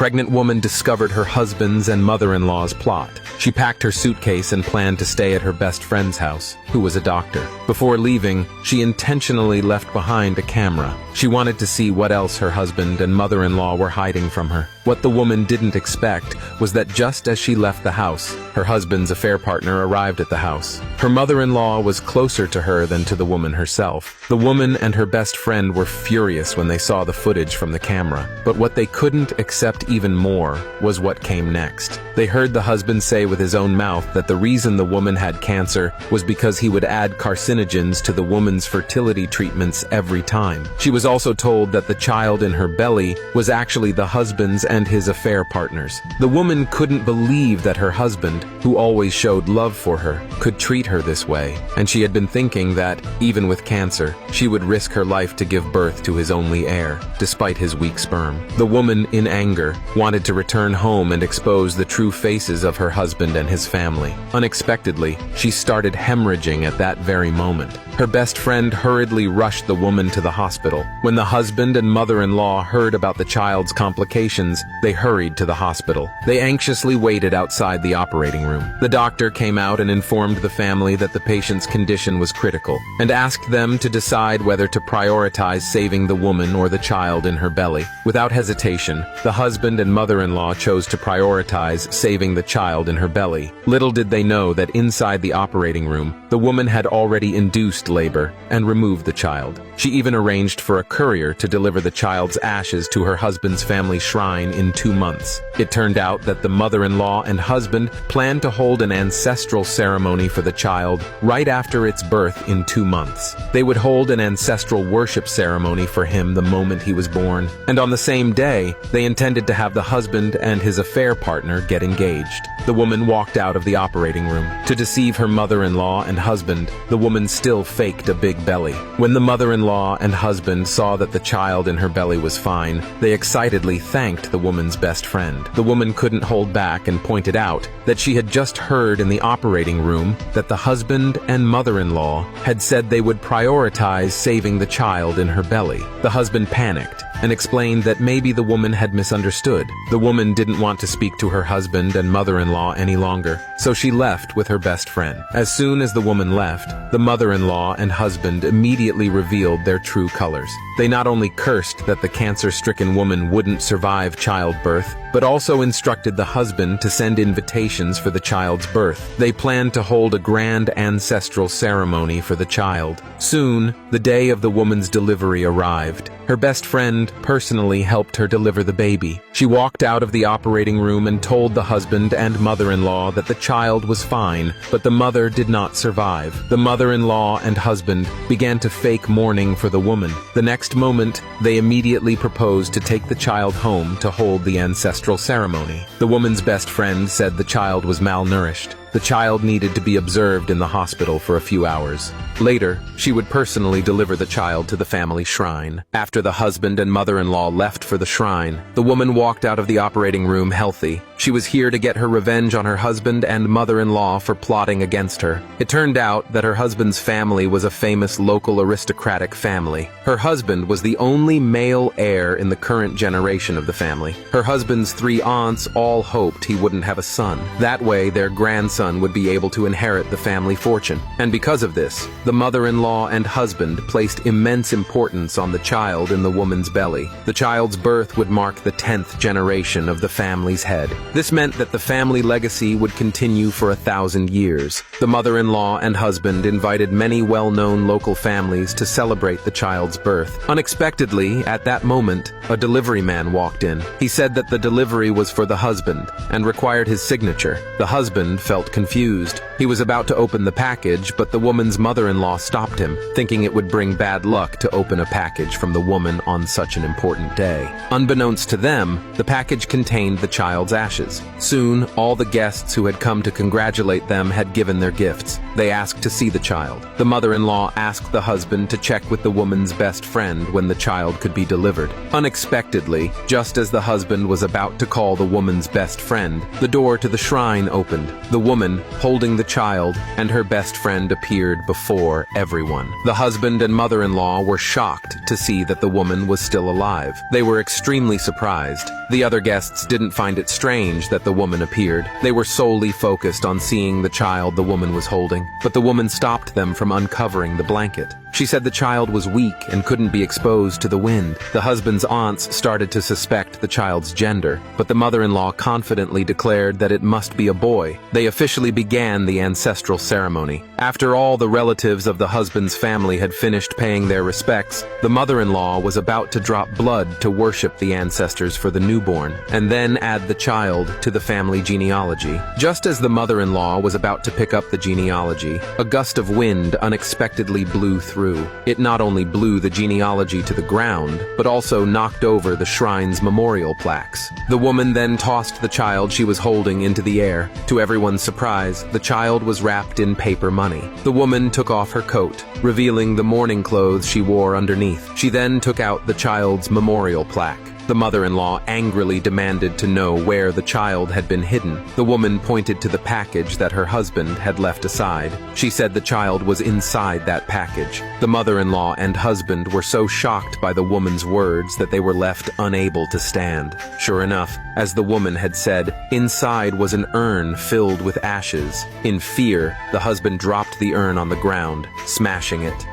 Pregnant woman discovered her husband's and mother-in-law's plot. She packed her suitcase and planned to stay at her best friend's house, who was a doctor. Before leaving, she intentionally left behind a camera. She wanted to see what else her husband and mother-in-law were hiding from her. What the woman didn't expect was that just as she left the house, her husband's affair partner arrived at the house. Her mother-in-law was closer to her than to the woman herself. The woman and her best friend were furious when they saw the footage from the camera, but what they couldn't accept even more was what came next. They heard the husband say with his own mouth that the reason the woman had cancer was because he would add carcinogens to the woman's fertility treatments every time. She was also told that the child in her belly was actually the husband's and his affair partner's. The woman couldn't believe that her husband, who always showed love for her, could treat her this way, and she had been thinking that, even with cancer, she would risk her life to give birth to his only heir, despite his weak sperm. The woman, in anger, wanted to return home and expose the true faces of her husband and his family. Unexpectedly, she started hemorrhaging at that very moment. Her best friend hurriedly rushed the woman to the hospital. When the husband and mother-in-law heard about the child's complications, they hurried to the hospital. They anxiously waited outside the operating room. The doctor came out and informed the family that the patient's condition was critical, and asked them to decide whether to prioritize saving the woman or the child in her belly. Without hesitation, the husband and mother-in-law chose to prioritize saving the child in her belly. Little did they know that inside the operating room, the woman had already induced labor and removed the child. She even arranged for a courier to deliver the child's ashes to her husband's family shrine in 2 months. It turned out that the mother-in-law and husband planned to hold an ancestral ceremony for the child right after its birth in 2 months. They would hold an ancestral worship ceremony for him the moment he was born, and on the same day, they intended to have the husband and his affair partner get engaged. The woman walked out of the operating room. To deceive her mother-in-law and husband, the woman still faked a big belly. When the mother-in-law and husband saw that the child in her belly was fine, they excitedly thanked the woman's best friend. The woman couldn't hold back and pointed out that she had just heard in the operating room that the husband and mother-in-law had said they would prioritize saving the child in her belly. The husband panicked and explained that maybe the woman had misunderstood. The woman didn't want to speak to her husband and mother-in-law any longer, so she left with her best friend. As soon as the woman left, the mother-in-law and husband immediately revealed their true colors. They not only cursed that the cancer-stricken woman wouldn't survive childbirth, but also instructed the husband to send invitations for the child's birth. They planned to hold a grand ancestral ceremony for the child. Soon, the day of the woman's delivery arrived. Her best friend personally helped her deliver the baby. She walked out of the operating room and told the husband and mother-in-law that the child was fine, but the mother did not survive. The mother-in-law and husband began to fake mourning for the woman. The next moment, they immediately proposed to take the child home to hold the ancestral ceremony. The woman's best friend said the child was malnourished. The child needed to be observed in the hospital for a few hours. Later, she would personally deliver the child to the family shrine. After the husband and mother-in-law left for the shrine, the woman walked out of the operating room healthy. She was here to get her revenge on her husband and mother-in-law for plotting against her. It turned out that her husband's family was a famous local aristocratic family. Her husband was the only male heir in the current generation of the family. Her husband's 3 aunts all hoped he wouldn't have a son. That way, their grandson would be able to inherit the family fortune. And because of this, the mother-in-law and husband placed immense importance on the child in the woman's belly. The child's birth would mark the 10th generation of the family's head. This meant that the family legacy would continue for 1,000 years. The mother-in-law and husband invited many well-known local families to celebrate the child's birth. Unexpectedly, at that moment, a delivery man walked in. He said that the delivery was for the husband and required his signature. The husband felt confused. He was about to open the package, but the woman's mother-in-law stopped him, thinking it would bring bad luck to open a package from the woman on such an important day. Unbeknownst to them, the package contained the child's ashes. Soon, all the guests who had come to congratulate them had given their gifts. They asked to see the child. The mother-in-law asked the husband to check with the woman's best friend when the child could be delivered. Unexpectedly, just as the husband was about to call the woman's best friend, the door to the shrine opened. The woman woman, holding the child, and her best friend appeared before everyone. The husband and mother-in-law were shocked to see that the woman was still alive. They were extremely surprised. The other guests didn't find it strange that the woman appeared. They were solely focused on seeing the child the woman was holding, but the woman stopped them from uncovering the blanket. She said the child was weak and couldn't be exposed to the wind. The husband's aunts started to suspect the child's gender, but the mother-in-law confidently declared that it must be a boy. They officially began the ancestral ceremony. After all the relatives of the husband's family had finished paying their respects, the mother-in-law was about to drop blood to worship the ancestors for the newborn, and then add the child to the family genealogy. Just as the mother-in-law was about to pick up the genealogy, a gust of wind unexpectedly blew through. It not only blew the genealogy to the ground, but also knocked over the shrine's memorial plaques. The woman then tossed the child she was holding into the air. To everyone's surprise, the child was wrapped in paper money. The woman took off her coat, revealing the mourning clothes she wore underneath. She then took out the child's memorial plaque. The mother-in-law angrily demanded to know where the child had been hidden. The woman pointed to the package that her husband had left aside. She said the child was inside that package. The mother-in-law and husband were so shocked by the woman's words that they were left unable to stand. Sure enough, as the woman had said, inside was an urn filled with ashes. In fear, the husband dropped the urn on the ground, smashing it.